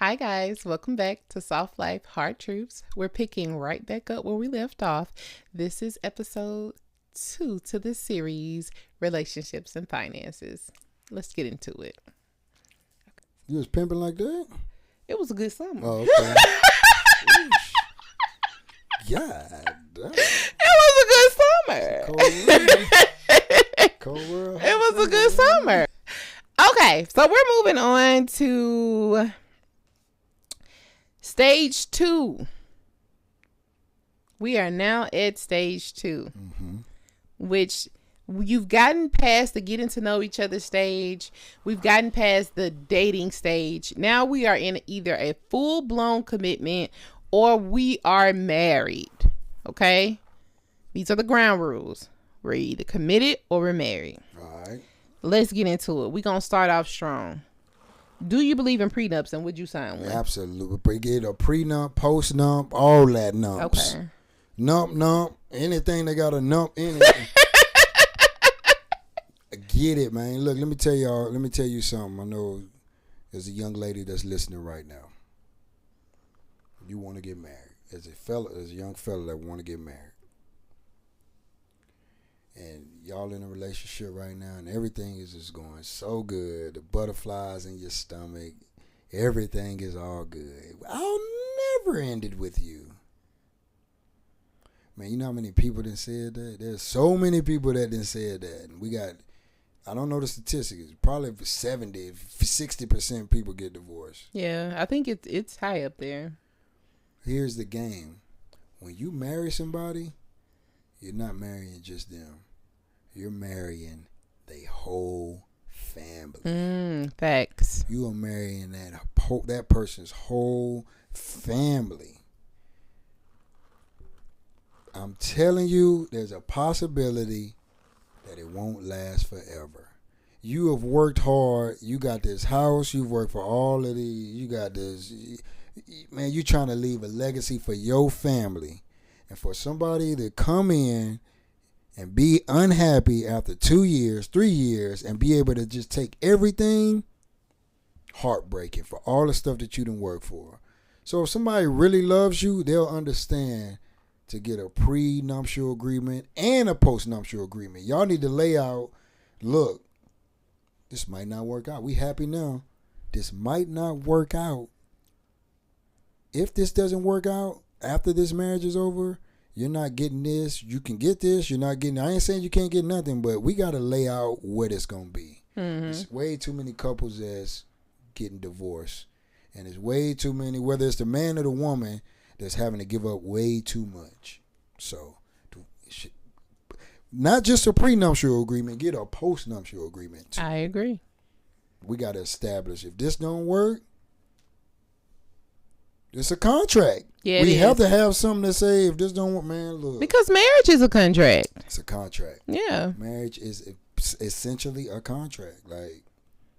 Hi guys, welcome back to Soft Life Hard Truths. We're picking right back up where we left off. This is episode 2 to the series, Relationships and Finances. Let's get into it. You was pimping like that? It was a good summer. Oh, okay. God. It was a good summer. Cold world. It was a good summer. Okay, so we're moving on to stage 2. We are now at stage 2, which you've gotten past the getting to know each other stage. We've gotten past the dating stage. Now we are in either a full-blown commitment or we are married. Okay? These are the ground rules. We're either committed or we're married. All right. Let's get into it. We're going to start off strong. Do you believe in prenups and would you sign one? Absolutely. Get a prenup, post-nump, all that numps. Okay. Nump, anything that got a nump in it. Get it, man. Look, let me tell you something. I know there's a young lady that's listening right now. You want to get married. There's a young fella that want to get married. And y'all in a relationship right now, and everything is just going so good. The butterflies in your stomach, everything is all good. I'll never end it with you. Man, you know how many people done said that? There's so many people that done said that. And we got, I don't know the statistics, probably 60% people get divorced. Yeah, I think it's high up there. Here's the game. When you marry somebody, you're not marrying just them. You're marrying the whole family. Facts. You are marrying that person's whole family. I'm telling you, there's a possibility that it won't last forever. You have worked hard. You got this house. You've worked for all of these. You got this. Man, you're trying to leave a legacy for your family. And for somebody to come in and be unhappy after 2 years, 3 years, and be able to just take everything, heartbreaking for all the stuff that you done work for. So if somebody really loves you, they'll understand to get a prenuptial agreement and a postnuptial agreement. Y'all need to lay out, look, this might not work out. We happy now. This might not work out. If this doesn't work out after this marriage is over, you're not getting this. You can get this. You're not getting. I ain't saying you can't get nothing, but we got to lay out what it's gonna be. There's way too many couples that's getting divorced, and there's way too many, whether it's the man or the woman, that's having to give up way too much. So, not just a prenuptial agreement, get a postnuptial agreement too. I agree. We got to establish if this don't work. It's a contract. Yeah, we have to have something to say if this don't work, man. Look, because marriage is a contract. It's a contract. Yeah, marriage is essentially a contract. Like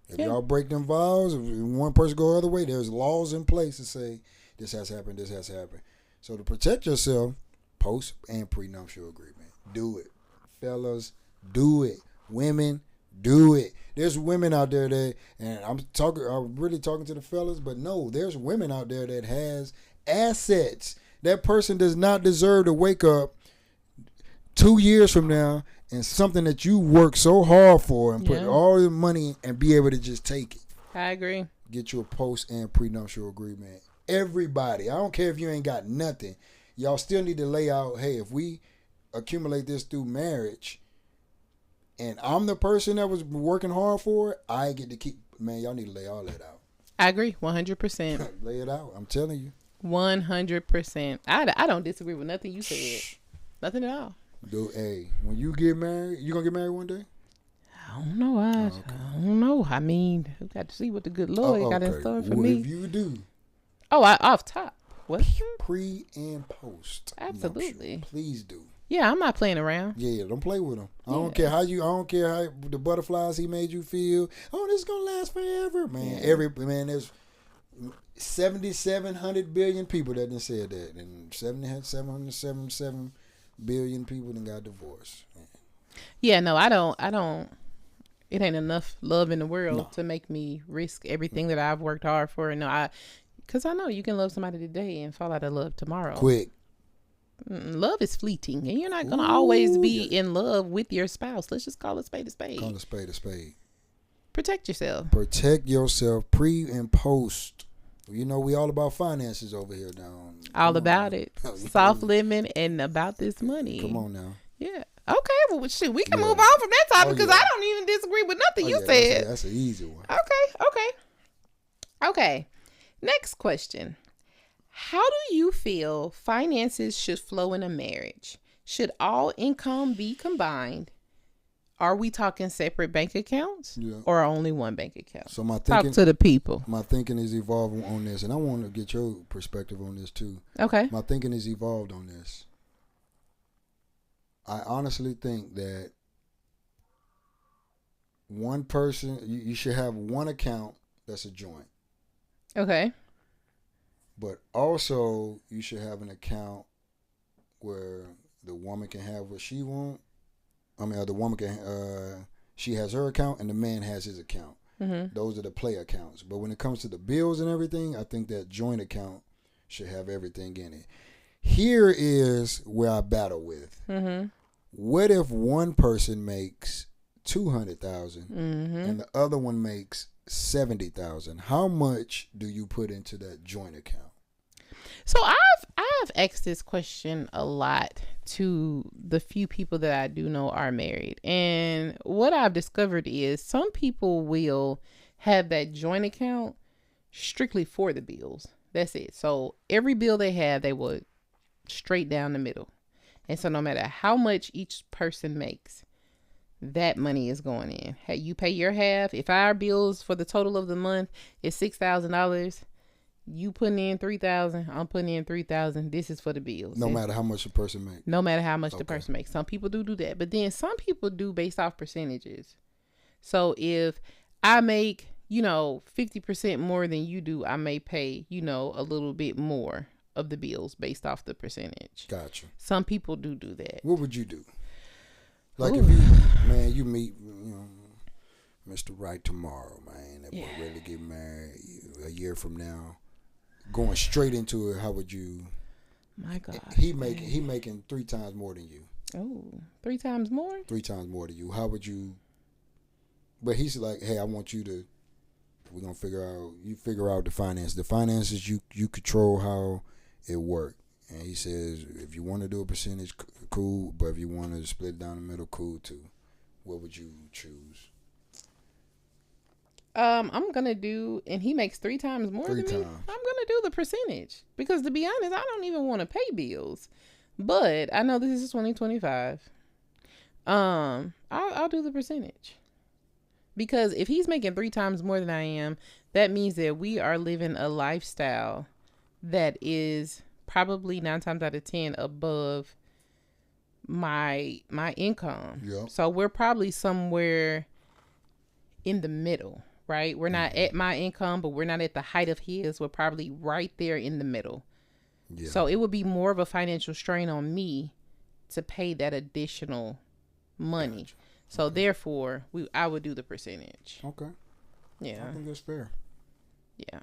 if y'all break them vows, if one person go the other way, there's laws in place to say this has happened, this has happened. So to protect yourself, post and prenuptial agreement. Do it, fellas. Do it, women. Do it. There's women out there that, and I'm really talking to the fellas, but no, there's women out there that has assets. That person does not deserve to wake up 2 years from now and something that you work so hard for and put all the money and be able to just take it. I agree. Get you a post and prenuptial agreement. Everybody, I don't care if you ain't got nothing. Y'all still need to lay out, hey, if we accumulate this through marriage, and I'm the person that was working hard for it, I get to keep, man, y'all need to lay all that out. I agree, 100%. Lay it out, I'm telling you. 100%. I don't disagree with nothing you said. Nothing at all. Dude, hey, when you get married, you going to get married one day? I don't know. I don't know. I mean, we got to see what the good Lord got in store for me. If you do. Oh, off top. What? Pre and post. Absolutely. Please do. Yeah, I'm not playing around. Yeah, don't play with him. I don't care how the butterflies he made you feel. Oh, this is gonna last forever, man. There's 7,700 billion people that done said that, and 777 billion people done got divorced. Man. Yeah, no, I don't. It ain't enough love in the world to make me risk everything that I've worked hard for. No, Because I know you can love somebody today and fall out of love tomorrow. Quick. Love is fleeting, and you're not going to always be yeah. in love with your spouse. Let's just call a spade a spade. Call a spade a spade. Protect yourself. Protect yourself pre and post. You know, we all about finances over here now. All about it. Soft living and about this money. Come on now. Yeah. Okay, well, shoot, we can move on from that topic because I don't even disagree with nothing you said. That's an easy one. Okay. Next question. How do you feel finances should flow in a marriage? Should all income be combined? Are we talking separate bank accounts or only one bank account? So my thinking, talk to the people. My thinking is evolving on this, and I want to get your perspective on this too. Okay. My thinking is evolved on this. I honestly think that one person, you should have one account that's a joint. Okay. But also, you should have an account where the woman can have what she wants. I mean, the woman can, she has her account and the man has his account. Mm-hmm. Those are the play accounts. But when it comes to the bills and everything, I think that joint account should have everything in it. Here is where I battle with. Mm-hmm. What if one person makes $200,000 and the other one makes $70,000? How much do you put into that joint account? So I've asked this question a lot to the few people that I do know are married, and what I've discovered is some people will have that joint account strictly for the bills. That's it. So every bill they have, they would straight down the middle, and so no matter how much each person makes, that money is going in. Hey, you pay your half. If our bills for the total of the month is $6,000, you putting in $3,000. I'm putting in $3,000. This is for the bills. No matter how much the person makes. No matter how much the person makes. Some people do that, but then some people do based off percentages. So if I make 50% more than you do, I may pay a little bit more of the bills based off the percentage. Gotcha. Some people do that. What would you do? Like Ooh. if you meet, Mr. Right tomorrow, man, that boy ready to get married a year from now, going straight into it, how would you? My God. He making 3 times more than you. Oh, 3 times more? 3 times more than you. How would you? But he's like, hey, I want you to. We're gonna figure out the finances. The finances you control how it works. And he says, if you want to do a percentage, cool. But if you want to split down the middle, cool too. What would you choose? I'm gonna do, and he makes 3 times more than me. I'm gonna do the percentage because, to be honest, I don't even want to pay bills. But I know this is 2025. I'll do the percentage because if he's making 3 times more than I am, that means that we are living a lifestyle that is probably 9 times out of 10 above my income. Yep. So we're probably somewhere in the middle, right? We're not at my income, but we're not at the height of his. We're probably right there in the middle. Yeah. So it would be more of a financial strain on me to pay that additional money. Gotcha. So therefore, I would do the percentage. Okay. Yeah. I think that's fair. Yeah.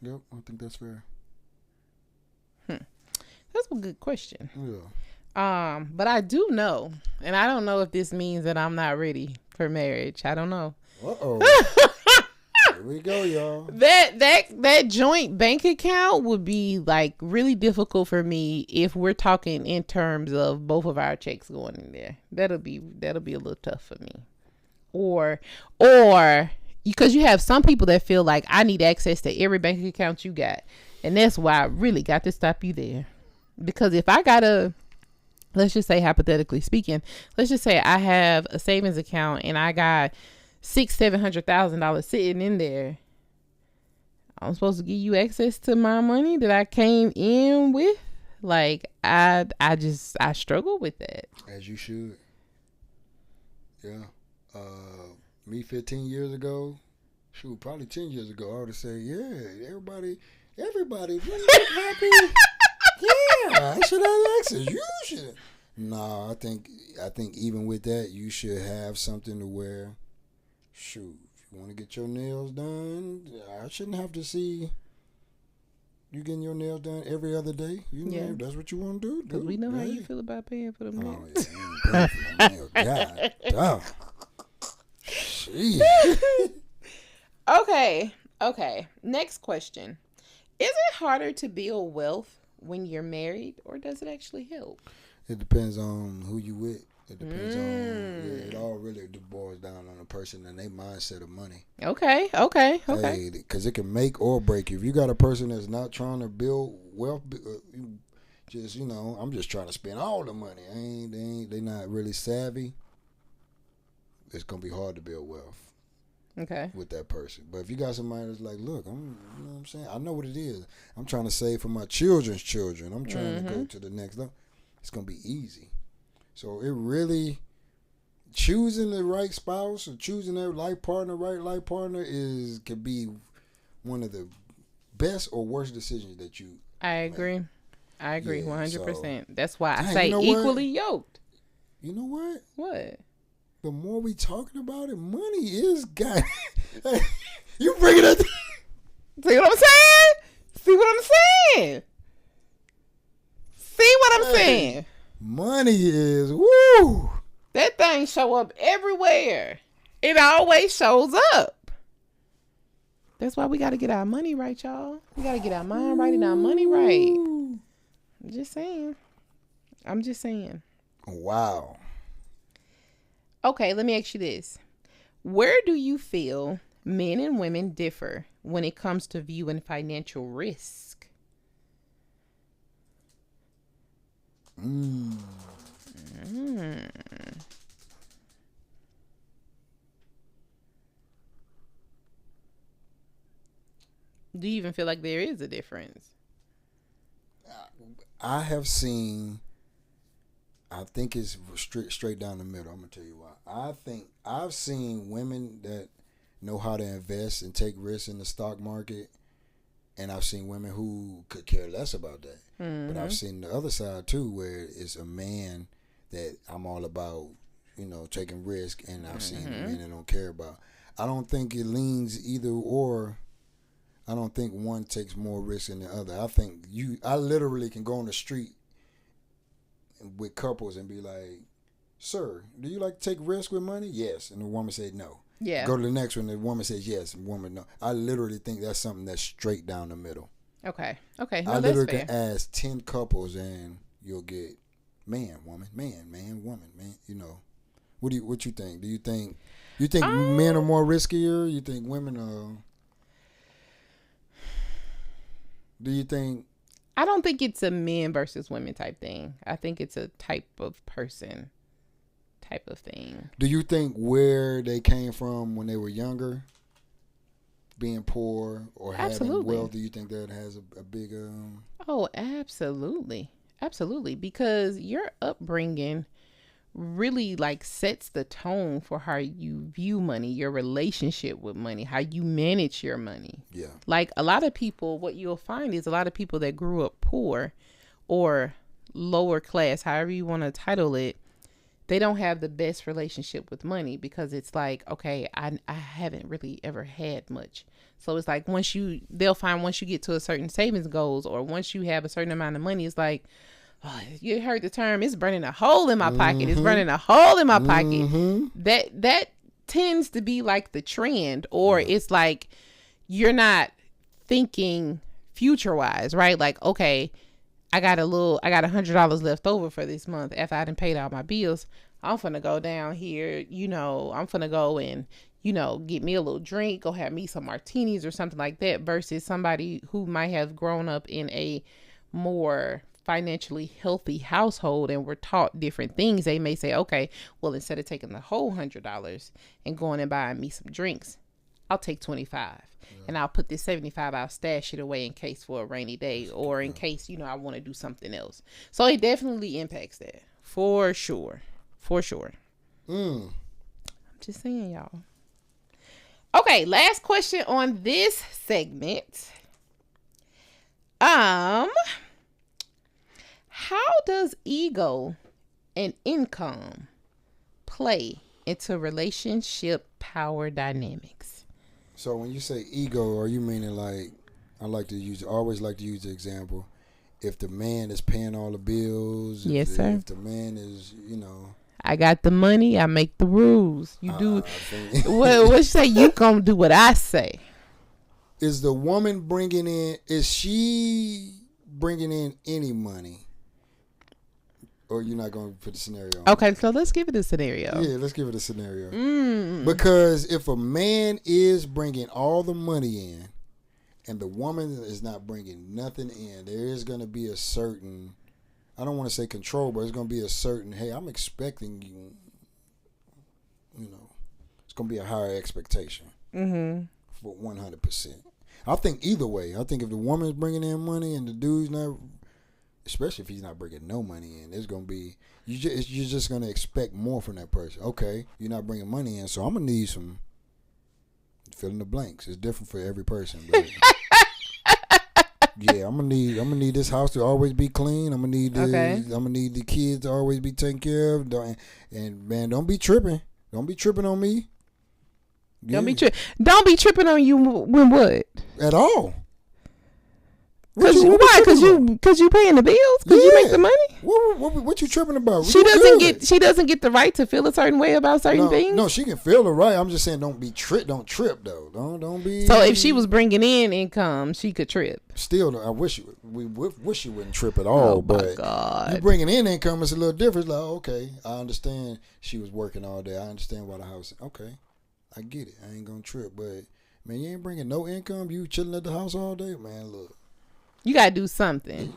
Yep, I think that's fair. That's a good question. Yeah. But I do know, and I don't know if this means that I'm not ready for marriage. I don't know. Uh-oh. Here we go, y'all. That joint bank account would be like really difficult for me if we're talking in terms of both of our checks going in there. That'll be a little tough for me. Or because you have some people that feel like I need access to every bank account you got. And that's why I really got to stop you there. Because if I let's just say hypothetically speaking, let's just say I have a savings account and I got $600,000-$700,000 sitting in there. I'm supposed to give you access to my money that I came in with. Like I struggle with that. As you should. Yeah. Me 15 years ago, shoot, probably 10 years ago, I would have said, yeah, everybody really happy. Yeah, I should have access. You should. No, I think even with that, you should have something to wear. Shoot, if you want to get your nails done, I shouldn't have to see You getting your nails done every other day? You know, if that's what you want to do. Because we know how you feel about paying for them nails. Oh, yeah. God damn. Jeez. Okay. Next question. Is it harder to build wealth when you're married, or does it actually help? It depends on who you with. It depends on, it all really boils down on the person and their mindset of money. Okay. Because it can make or break you. If you got a person that's not trying to build wealth, just, I'm just trying to spend all the money. They not really savvy. It's going to be hard to build wealth. Okay. With that person. But if you got somebody that's like, look, you know what I'm saying? I know what it is. I'm trying to save for my children's children. I'm trying to go to the next level. It's going to be easy. So it really, choosing the right spouse or choosing that right partner could be one of the best or worst decisions that you I agree. make. I agree 100%. So, that's why I dang, say equally yoked. You know what? What? The more we talking about it, money is got. You bring it up. See what I'm saying? Money is woo. That thing show up everywhere. It always shows up. That's why we got to get our money right, y'all. We got to get our mind right and our money right. I'm just saying. Wow. Okay, let me ask you this. Where do you feel men and women differ when it comes to viewing financial risk? Do you even feel like there is a difference? I have seen, I think it's straight down the middle. I'm going to tell you why. I think I've seen women that know how to invest and take risks in the stock market, and I've seen women who could care less about that. But I've seen the other side too, where it's a man that I'm all about, taking risk, and I've seen men that don't care about. I don't think it leans either or. I don't think one takes more risk than the other. I literally can go on the street with couples and be like, sir, do you like to take risk with money? Yes. And the woman said no. Yeah. Go to the next one, the woman says yes, and the woman no. I literally think that's something that's straight down the middle. Okay. No, I literally that's fair. can ask 10 couples and you'll get man, woman, woman. What you think? Do you think men are more riskier? You think women are? Do you think? I don't think it's a men versus women type thing. I think it's a type of person type of thing. Do you think where they came from when they were younger, being poor or having wealth, do you think that has a big... Oh, absolutely. Absolutely. Because your upbringing really sets the tone for how you view money, your relationship with money, how you manage your money. Yeah. A lot of people, what you'll find is a lot of people that grew up poor or lower class, however you want to title it, they don't have the best relationship with money because it's okay, I haven't really ever had much. So it's they'll find once you get to a certain savings goals or once you have a certain amount of money, it's oh, you heard the term, it's burning a hole in my pocket. It's burning a hole in my pocket. That tends to be the trend, or it's you're not thinking future wise, right? Okay, I got $100 left over for this month after I done paid all my bills. I'm finna go down here, I'm finna go and, get me a little drink, go have me some martinis or something like that, versus somebody who might have grown up in a more financially healthy household and were taught different things. They may say, okay, well, instead of taking the whole $100 and going and buying me some drinks, I'll take 25 and I'll put this 75, I'll stash it away in case for a rainy day or in case, I want to do something else. So it definitely impacts that for sure. I'm just saying, y'all. Okay. Last question on this segment. How does ego and income play into relationship power dynamics? So when you say ego, are you meaning always like to use the example. If the man is paying all the bills, Yes, sir. If the man is, I got the money, I make the rules. You do what you say, you gonna do what I say. Is the woman is she bringing in any money? Or you're not going to put the scenario on? Okay, so let's give it a scenario. Yeah, let's give it a scenario. Because if a man is bringing all the money in and the woman is not bringing nothing in, there is going to be a certain, I don't want to say control, but it's going to be a certain, hey, I'm expecting you, it's going to be a higher expectation for 100%. I think either way. I think if the woman's bringing in money and the dude's not, especially if he's not bringing no money in, it's gonna be you're just gonna expect more from that person. Okay, you're not bringing money in, so I'm gonna need some fill in the blanks. It's different for every person, but yeah, I'm gonna need this house to always be clean. I'm gonna need the kids to always be taken care of. And man, don't be tripping. Don't be tripping on me. Yeah. Don't be tripping on you when what? At all. Cause why? Cause you paying the bills? Cause you make the money? What you tripping about? She doesn't get the right to feel a certain way about certain things. No, she can feel the right. I'm just saying, don't trip though. Don't be. So if she was bringing in income, she could trip. Still, I wish you wouldn't trip at all. Oh but my God. You bringing in income is a little different. Like, okay, I understand she was working all day. I understand why the house. Okay, I get it. I ain't gonna trip, but man, you ain't bringing no income. You chilling at the house all day, man. Look. You gotta do something.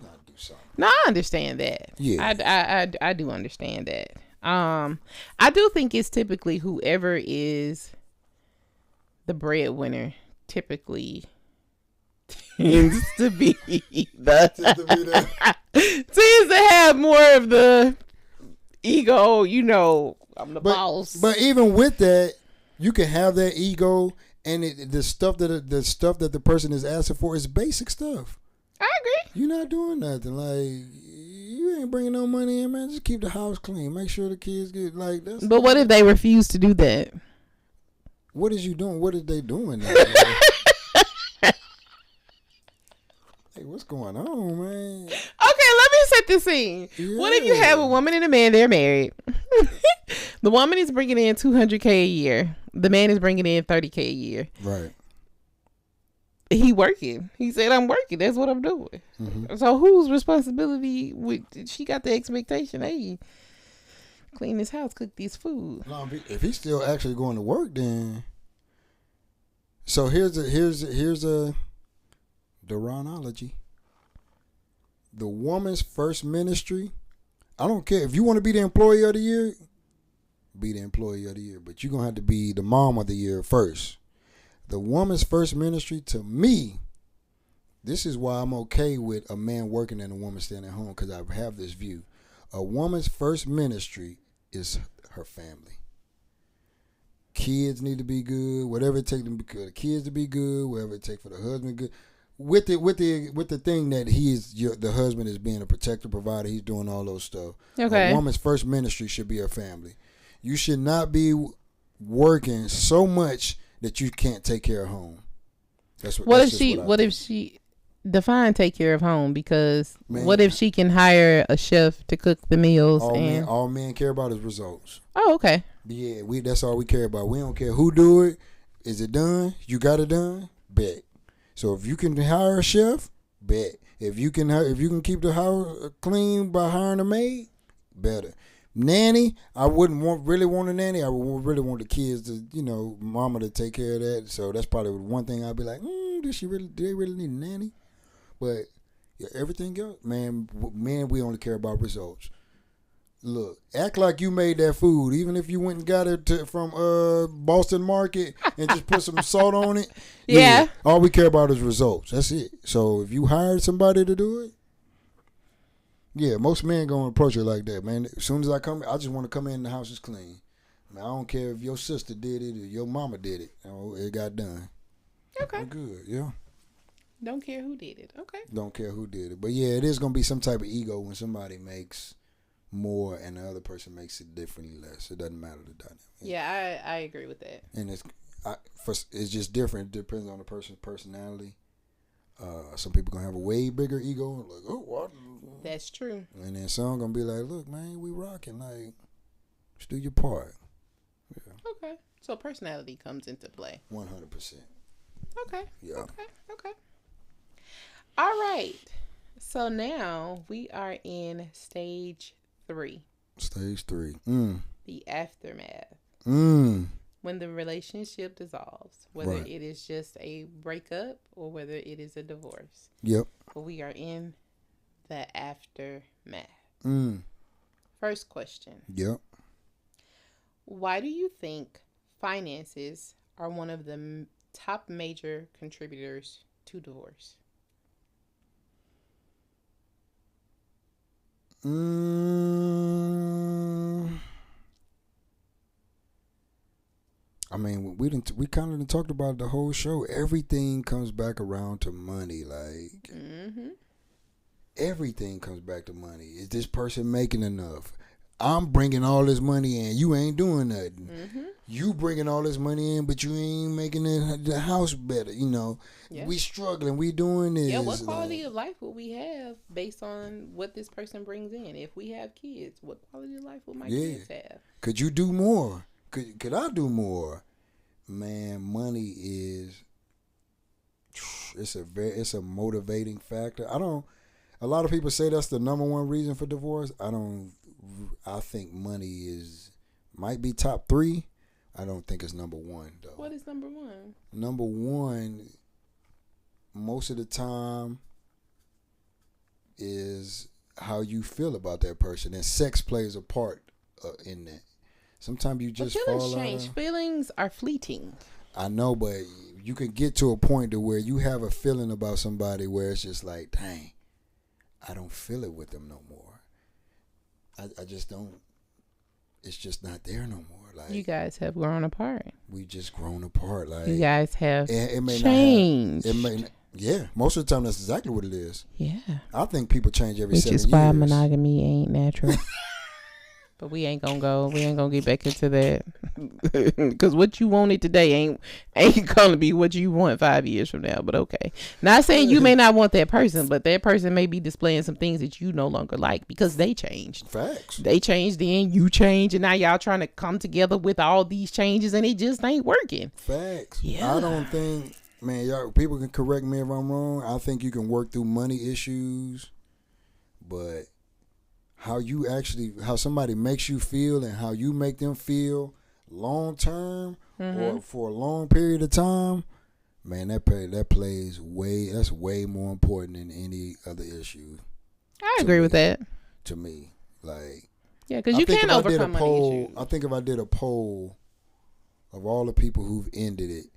No, I understand that. Yeah, I do understand that. I do think it's typically whoever is the breadwinner typically tends to be tends to have more of the ego. I'm the boss. But even with that, you can have that ego, and the stuff that the person is asking for is basic stuff. I agree. You're not doing nothing. Like, you ain't bringing no money in, man. Just keep the house clean. Make sure the kids get, like, that's... But what if they refuse to do that? What is you doing? What is they doing now? Hey, what's going on, man? Okay, let me set the scene. Yeah. What if you have a woman and a man, they're married. The woman is bringing in $200K a year. The man is bringing in $30K a year. Right. He working. He said, I'm working. That's what I'm doing. Mm-hmm. So whose responsibility she got the expectation, hey, clean this house, cook this food. No, if he's still actually going to work, then so here's a Deronology. The woman's first ministry. I don't care if you want to be the employee of the year, be the employee of the year, but you're gonna have to be the mom of the year first. The woman's first ministry, to me, this is why I'm okay with a man working and a woman staying at home, because I have this view. A woman's first ministry is her family. Kids need to be good. Whatever it takes them, the kids to be good. Whatever it takes for the husband good. With the thing that the husband is being a protector, provider. He's doing all those stuff. Okay. A woman's first ministry should be her family. You should not be working so much that you can't take care of home. What if she define take care of home? Because what if she can hire a chef to cook the meals? All men care about is results. Oh, okay. Yeah, that's all we care about. We don't care who do it. Is it done? You got it done? Bet. So if you can hire a chef, bet. If you can keep the house clean by hiring a maid, better. Nanny, I wouldn't really want a nanny. I would really want the kids to, mama to take care of that. So that's probably one thing I'd be like, do they really need a nanny? But yeah, everything else, man, we only care about results. Look, act like you made that food, even if you went and got it from Boston Market and just put some salt on it. Yeah. All we care about is results. That's it. So if you hired somebody to do it, yeah, most men gonna approach it like that, man. As soon as I come, I just want to come in, the house is clean. I don't care if your sister did it or your mama did it. It got done. Okay. I'm good, yeah. Don't care who did it. Okay. Don't care who did it. But yeah, it is gonna be some type of ego when somebody makes more and the other person makes it differently less. It doesn't matter the dynamic. Yeah, I agree with that. And it's just different. It depends on the person's personality. Some people gonna have a way bigger ego. Like, oh, what? That's true. And then some gonna be like, look, man, we rocking. Like, just do your part. Yeah. Okay. So personality comes into play. 100%. Okay. Yeah. Okay. All right. So now we are in stage 3. Stage 3. The aftermath. When the relationship dissolves, whether Right. it is just a breakup or whether it is a divorce. Yep. But we are in the aftermath. First question. Yep. Why do you think finances are one of the top major contributors to divorce? I mean, we kind of talked about the whole show. Everything comes back around to money. Like, everything comes back to money. Is this person making enough? I'm bringing all this money in. You ain't doing nothing. You bringing all this money in, but you ain't making the house better. You know, we struggling. We doing this. Yeah, what quality of life will we have based on what this person brings in? If we have kids, what quality of life will my kids have? Could you do more? Could I do more? Man, money is it's a motivating factor. A lot of people say that's the number one reason for divorce. I think money might be top 3. I don't think it's number 1 though. What is number 1? Number 1 most of the time is how you feel about that person, and sex plays a part in that. Sometimes you just feelings change. Feelings are fleeting. I know, but you can get to a point to where you have a feeling about somebody where it's just like, dang, I don't feel it with them no more. I just don't. It's just not there no more. Like, you guys have grown apart. We just grown apart. Like, you guys have it may changed. Most of the time that's exactly what it is. Yeah. I think people change every 7 years. Which is why monogamy ain't natural. But we ain't gonna get back into that. Because what you wanted today ain't gonna be what you want 5 years from now. But okay. Not saying you may not want that person, but that person may be displaying some things that you no longer like because they changed. Facts. They changed then, you changed, and now y'all trying to come together with all these changes and it just ain't working. Facts. Yeah. I don't think, man, y'all people can correct me if I'm wrong. I think you can work through money issues, but how somebody makes you feel and how you make them feel long term or for a long period of time, man, that's way more important than any other issue. I agree with that. To me, like, yeah, because you can't overcome money issues. I think if I did a poll of all the people who've ended it,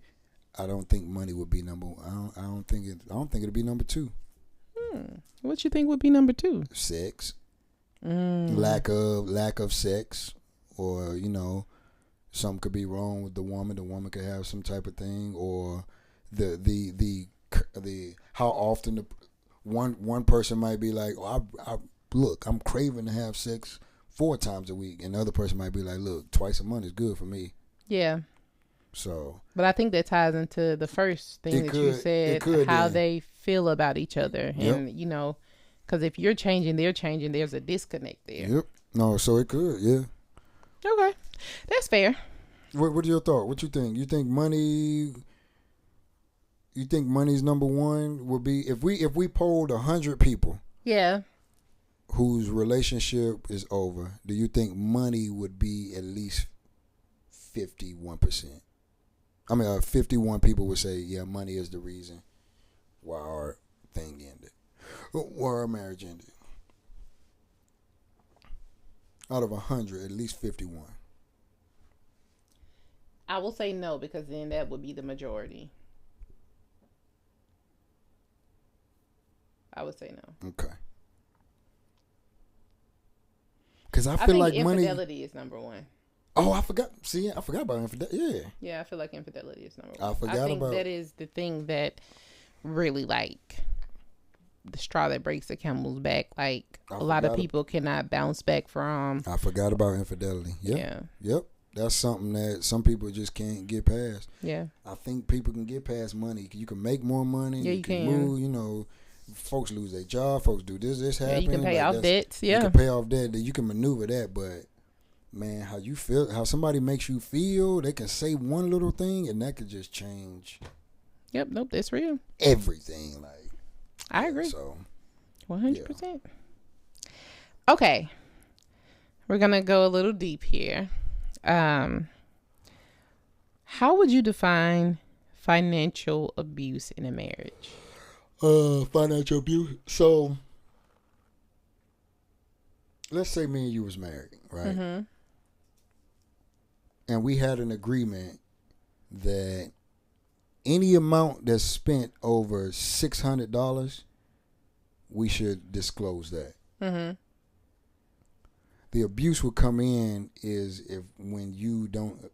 I don't think money would be number one. I don't think it'd be number 2. What you think would be number 2? Sex. Lack of sex, or something could be wrong with the woman could have some type of thing, or the how often the one person might be like, look, I'm craving to have sex 4 times a week, and the other person might be like, look, twice a month is good for me. Yeah. So, but I think that ties into the first thing you said, how they feel about each other, and because if you're changing, they're changing, there's a disconnect there. Yep. No, so it could, yeah. Okay. That's fair. What are your thoughts? What you think? You think money's number 1 would be if we polled 100 people. Yeah. Whose relationship is over, do you think money would be at least 51%? I mean, 51 people would say, yeah, money is the reason why our thing ended. Or our marriage ended. Out of 100, at least 51. I will say no, because then that would be the majority. I would say no. Okay. Because I feel like infidelity is number 1. Oh, I forgot. See, I forgot about infidelity. Yeah. Yeah, I feel like infidelity is number 1. I think that is the thing that really, like, the straw that breaks the camel's back. Like, a lot of people cannot bounce back from. I forgot about infidelity. Yep. Yeah. Yep. that's something that some people just can't get past. Yeah. I think people can get past money. You can make more money. Yeah, you can move. You know, folks lose their job. Folks do this happen. Yeah, you can pay off debts. Yeah. You can pay off debt. You can maneuver that. But, man, how you feel, how somebody makes you feel, they can say one little thing, and that could just change. Yep. Nope. That's real. Everything. Like, I agree. So, 100%. Yeah. Okay. We're going to go a little deep here. How would you define financial abuse in a marriage? Financial abuse. So, let's say me and you was married, right? Mm-hmm. And we had an agreement that any amount that's spent over $600, we should disclose that. Mm-hmm. The abuse would come in is if when you don't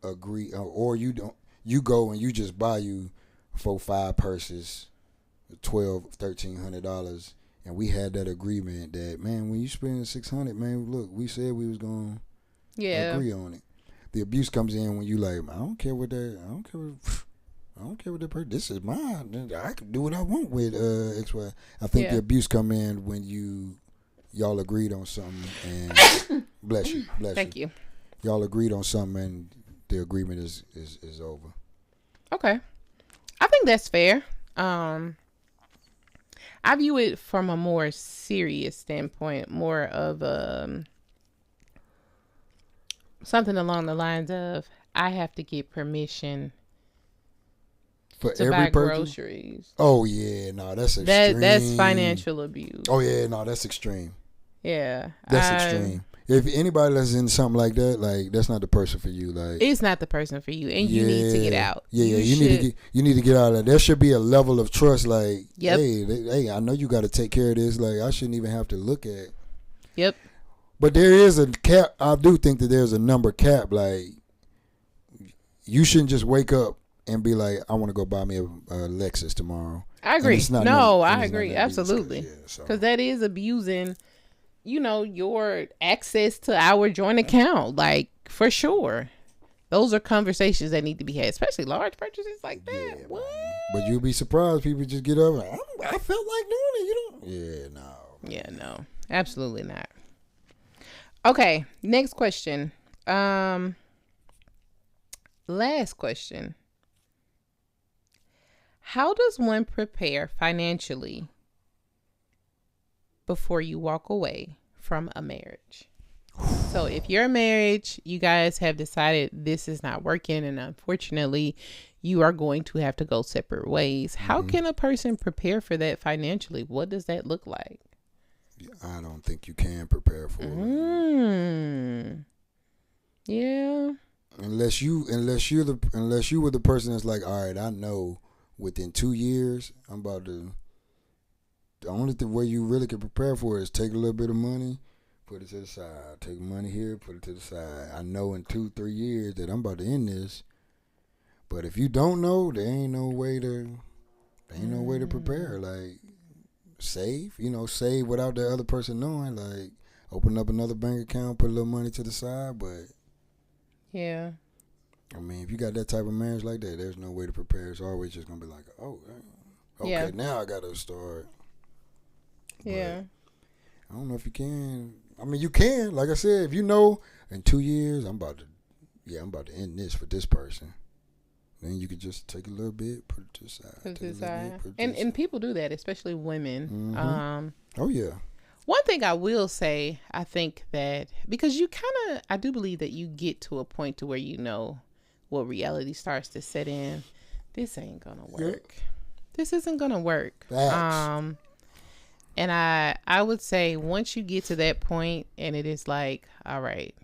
agree or you go and you just buy you 4-5 purses, $1,200-$1,300, and we had that agreement that, man, when you spend $600, man, look, we said we was gonna agree on it. The abuse comes in when you like, I don't care what that person. This is mine. I can do what I want with XY. I think the abuse come in when y'all agreed on something and bless you. Thank you. Y'all agreed on something and the agreement is over. Okay. I think that's fair. I view it from a more serious standpoint, more of something along the lines of I have to get permission for to every buy person? Groceries. Oh yeah, no, that's extreme. That's financial abuse. Oh yeah, no, that's extreme. Yeah, that's extreme. If anybody that's in something like that, like that's not the person for you. Like it's not the person for you, and you need to get out. Yeah, you need to get out of that. There should be a level of trust. Like, hey, I know you got to take care of this. Like, I shouldn't even have to look at. Yep. But there is a cap. I do think that there's a number cap. Like, you shouldn't just wake up and be like, I want to go buy me a Lexus tomorrow. I agree. I agree. Absolutely. Because that is abusing, your access to our joint account. Like, for sure. Those are conversations that need to be had, especially large purchases like that. Yeah, what? But you'll be surprised. People just get up and I felt like doing it. You don't. Yeah, no. Yeah, no. Absolutely not. Okay, next question. Last question. How does one prepare financially before you walk away from a marriage? So if your marriage, you guys have decided this is not working and unfortunately you are going to have to go separate ways. How can a person prepare for that financially? What does that look like? I don't think you can prepare for it. Yeah. Unless you were the person that's like, all right, I know within 2 years the only way you really can prepare for it is take a little bit of money, put it to the side. Take money here, put it to the side. I know in 2-3 years that I'm about to end this. But if you don't know, there ain't no way to prepare. Like, save without the other person knowing. Like, open up another bank account, put a little money to the side. But yeah, I mean, if you got that type of marriage like that, there's no way to prepare. It's always just gonna be like, okay, now I gotta start. Yeah, but I don't know if you can. I mean, you can. Like I said, if you know in 2 years I'm about to end this for this person. Then you could just take a little bit, put it to the side. And people do that, especially women. Mm-hmm. Oh, yeah. One thing I will say, I think that, because I do believe that you get to a point to where you know what reality starts to set in. This ain't going to work. Yep. This isn't going to work. Facts. And I would say once you get to that point and it is like, all right,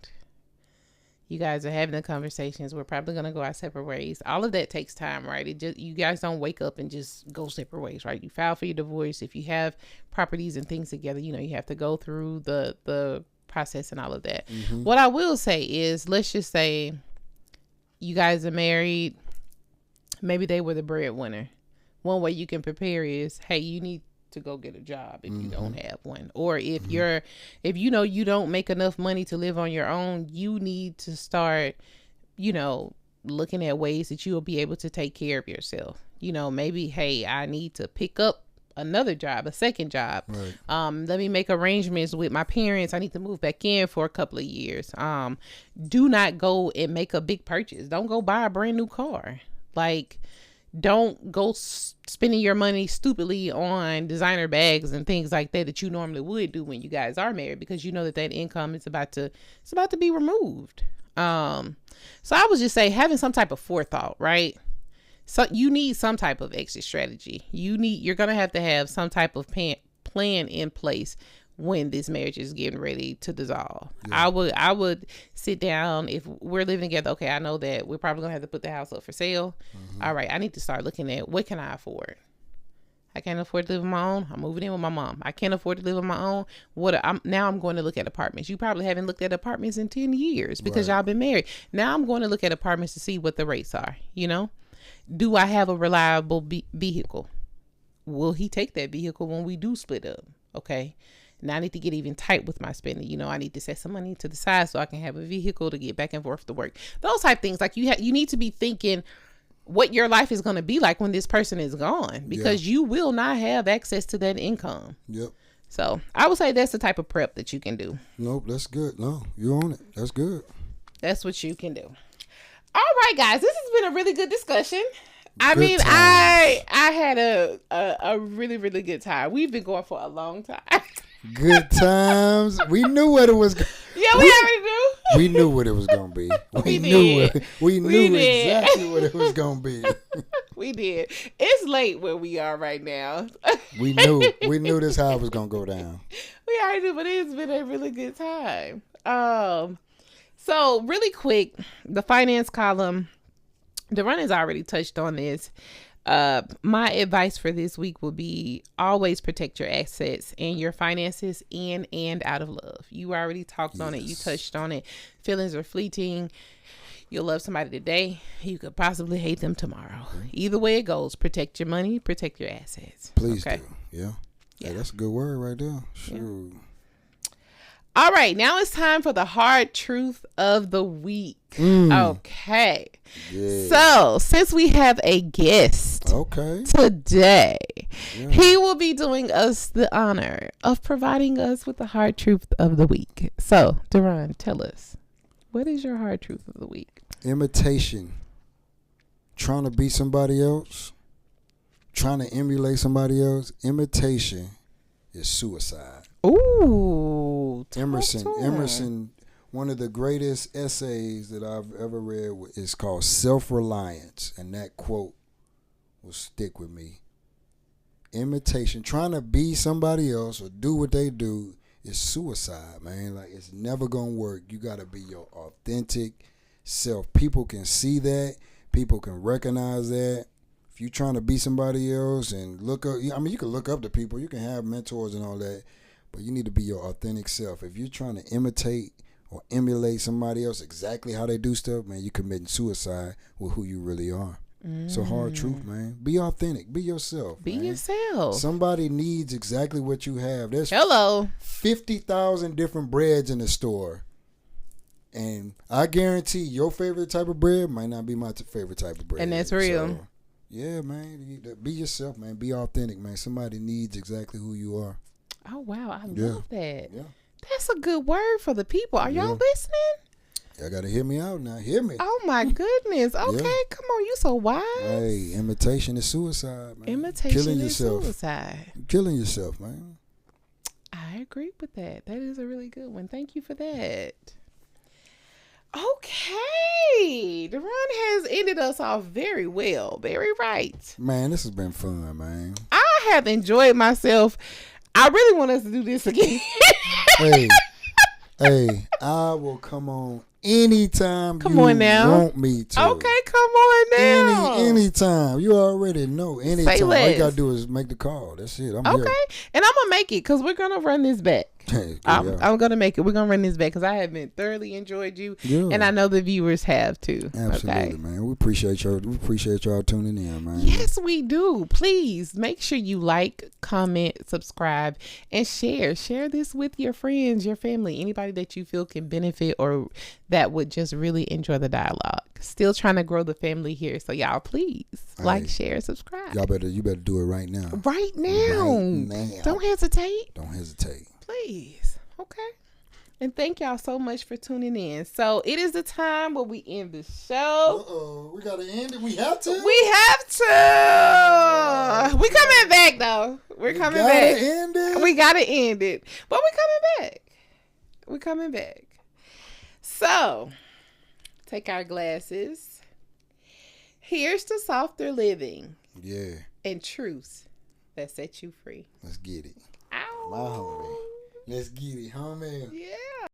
you guys are having the conversations. We're probably going to go our separate ways. All of that takes time, right? You guys don't wake up and just go separate ways, right? You file for your divorce. If you have properties and things together, you have to go through the process and all of that. Mm-hmm. What I will say is, let's just say you guys are married. Maybe they were the breadwinner. One way you can prepare is, hey, you need to go get a job if you don't have one. Or if if you know you don't make enough money to live on your own, you need to start, looking at ways that you'll be able to take care of yourself. Maybe, hey, I need to pick up another job, a second job. Right. Let me make arrangements with my parents. I need to move back in for a couple of years. Do not go and make a big purchase. Don't go buy a brand new car. Like, don't go spending your money stupidly on designer bags and things like that you normally would do when you guys are married, because you know that income is about to be removed. So I would just say having some type of forethought, right? So you need some type of exit strategy. You're going to have some type of plan in place when this marriage is getting ready to dissolve. Yeah. I would sit down, if we're living together. Okay, I know that we're probably gonna have to put the house up for sale. All right, I need to start looking at what can I afford. I can't afford to live on my own. I'm moving in with my mom. I can't afford to live on my own. Now I'm going to look at apartments. You probably haven't looked at apartments in 10 years because y'all been married. Now I'm going to look at apartments to see what the rates are. Do I have a reliable vehicle? Will he take that vehicle when we do split up? Okay. Now I need to get even tight with my spending. I need to set some money to the side so I can have a vehicle to get back and forth to work. Those type of things. Like you need to be thinking what your life is going to be like when this person is gone, because you will not have access to that income. Yep. So I would say that's the type of prep that you can do. Nope, that's good. No, you own it. That's good. That's what you can do. All right, guys, this has been a really good discussion. I had a really, really good time. We've been going for a long time. Good times. We knew what it was. Yeah, we already knew. We knew what it was gonna be. We knew exactly what it was gonna be. We did. It's late where we are right now. We knew this how it was gonna go down. We already knew, but it's been a really good time. So really quick, the finance column. Deron has already touched on this. My advice for this week will be always protect your assets and your finances in and out of love. You already talked on it. You touched on it. Feelings are fleeting. You'll love somebody today. You could possibly hate them tomorrow. Either way it goes, protect your money, protect your assets. Please do. Yeah. Hey, that's a good word right there. Sure. Yeah. All right, now it's time for the hard truth of the week. Okay. Yeah. So, since we have a guest today, he will be doing us the honor of providing us with the hard truth of the week. So, Deron, tell us, what is your hard truth of the week? Imitation. Trying to be somebody else. Trying to emulate somebody else. Imitation is suicide. Ooh. Emerson, one of the greatest essays that I've ever read is called Self-Reliance, and that quote will stick with me. Imitation, trying to be somebody else or do what they do, is suicide, man. Like, it's never gonna work. You gotta be your authentic self. People can see that. People can recognize that. If you're trying to be somebody else and look up, you can look up to people. You can have mentors and all that. But you need to be your authentic self. If you're trying to imitate or emulate somebody else exactly how they do stuff, man, you're committing suicide with who you really are. It's a hard truth, man. Be authentic. Be yourself. Be yourself. Somebody needs exactly what you have. There's 50,000 different breads in the store. And I guarantee your favorite type of bread might not be my favorite type of bread. And that's real. So, yeah, man. Be yourself, man. Be authentic, man. Somebody needs exactly who you are. Oh, wow. I love that. Yeah. That's a good word for the people. Are y'all listening? Y'all got to hear me out now. Hear me. Oh, my goodness. Okay. Come on. You so wise. Hey, imitation is suicide, man. Imitation is suicide. Killing yourself, man. I agree with that. That is a really good one. Thank you for that. Okay. Deron has ended us off very well. Very right. Man, this has been fun, man. I have enjoyed myself. I really want us to do this again. Hey, I will come on anytime you want me to. Okay, come on now. Anytime. You already know. Anytime. All you got to do is make the call. That's it. I'm here. And I'm going to make it because we're going to run this back. I'm gonna make it. We're gonna run this back because I have been thoroughly enjoyed you, and I know the viewers have too. Absolutely, man. We appreciate y'all. We appreciate y'all tuning in, man. Yes, we do. Please make sure you like, comment, subscribe, and share. Share this with your friends, your family, anybody that you feel can benefit or that would just really enjoy the dialogue. Still trying to grow the family here, so y'all please like, share, subscribe. You better do it right now. Right now. Don't hesitate. Please. Okay. And thank y'all so much for tuning in. So it is the time where we end the show. We gotta end it. We have to. We coming back though. We're coming back. End it. We gotta end it. But we're coming back. So take our glasses. Here's to softer living. Yeah. And truths that set you free. Let's get it. Ow. My homie. Let's get it, homie. Yeah.